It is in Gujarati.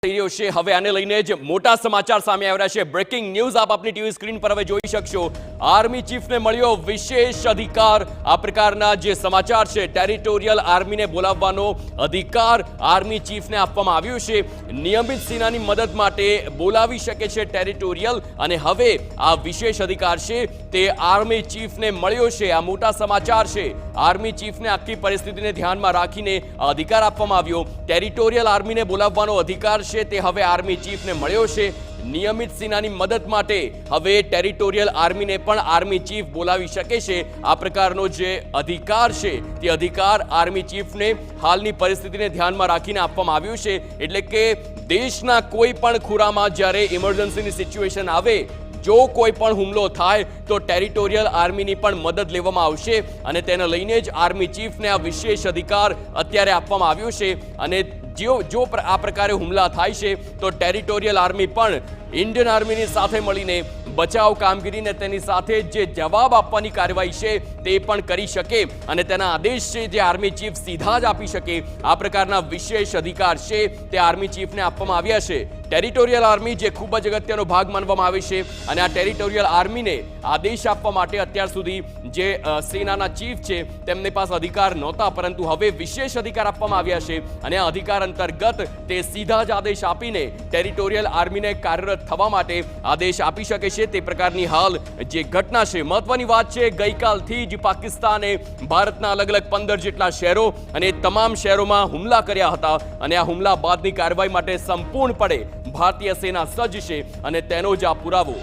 થઈ રહ્યો છે હવે આને લઈને જ મોટા સમાચાર સામે આવી રહ્યા છે। બ્રેકિંગ ન્યૂઝ આપ આપની ટીવી સ્ક્રીન પર હવે જોઈ શકશો। આર્મી ચીફને મળ્યો વિશેષ અધિકાર। આ પ્રકારના જે સમાચાર છે, ટેરિટોરિયલ આર્મીને બોલાવવાનો અધિકાર આર્મી ચીફને આપવામાં આવ્યો છે। નિયમિત સેનાની મદદ માટે બોલાવી શકે છે ટેરિટોરિયલ, અને હવે આ વિશેષ અધિકાર છે તે આર્મી ચીફને મળ્યો છે। આ મોટા સમાચાર છે। આર્મી ચીફને આખી પરિસ્થિતિને ધ્યાનમાં રાખીને આ અધિકાર આપવામાં આવ્યો। ટેરિટોરિયલ આર્મીને બોલાવવાનો અધિકાર છે તે હવે આર્મી ચીફને મળ્યો છે। નિયમિત સેનાની મદદ માટે હવે ટેરિટોરિયલ આર્મીને પણ આર્મી ચીફ બોલાવી શકે છે। આ પ્રકારનો જે અધિકાર છે તે અધિકાર આર્મી ચીફને હાલની પરિસ્થિતિને ધ્યાનમાં રાખીને આપવામાં આવ્યો છે। એટલે કે દેશના કોઈ પણ ખૂણામાં જ્યારે ઇમરજન્સીની સિચ્યુએશન આવે, જો કોઈ પણ હુમલો થાય તો ટેરિટોરિયલ આર્મીની પણ મદદ લેવામાં આવશે, અને તેને લઈને જ આર્મી ચીફને આ વિશેષ અધિકાર અત્યારે આપવામાં આવ્યો છે। અને જો આ પ્રકારે હુમલા થાય છે તો ટેરિટોરિયલ આર્મી પણ ઇન્ડિયન આર્મીની સાથે મળીને બચાવ કામગીરીને તેની સાથે જે જવાબ આપવાની કાર્યવાહી છે તે પણ કરી શકે, અને તેના આદેશ છે જે આર્મી ચીફ સીધા જ આપી શકે। આ પ્રકારના વિશેષ અધિકાર છે તે આર્મી ચીફને આપવામાં આવ્યા છે। ટેરિટોરિયલ આર્મી જે ખૂબ જ અગત્યનો ભાગ માનવામાં આવે છે, અને આ ટેરિટોરિયલ આર્મીને આદેશ આપવા માટે અત્યાર સુધી જે સેનાના ચીફ છે તેમની પાસે અધિકાર નહોતા, પરંતુ હવે વિશેષ અધિકાર આપવામાં આવ્યા છે, અને આ અધિકાર અંતર્ગત તે સીધા જ આદેશ આપીને ટેરિટોરિયલ આર્મીને કાર્યરત થવા માટે આદેશ આપી શકે છે। તે પ્રકારની હાલ જે ઘટના છે, મહત્વની વાત છે, ગઈકાલથી જ પાકિસ્તાને ભારતના અલગ અલગ 15 જેટલા શહેરો અને તમામ શહેરોમાં હુમલા કર્યા હતા, અને આ હુમલા બાદની કાર્યવાહી માટે સંપૂર્ણપણે ભારતીય સેના સજ્જ છે, અને તેનો જ આ પુરાવો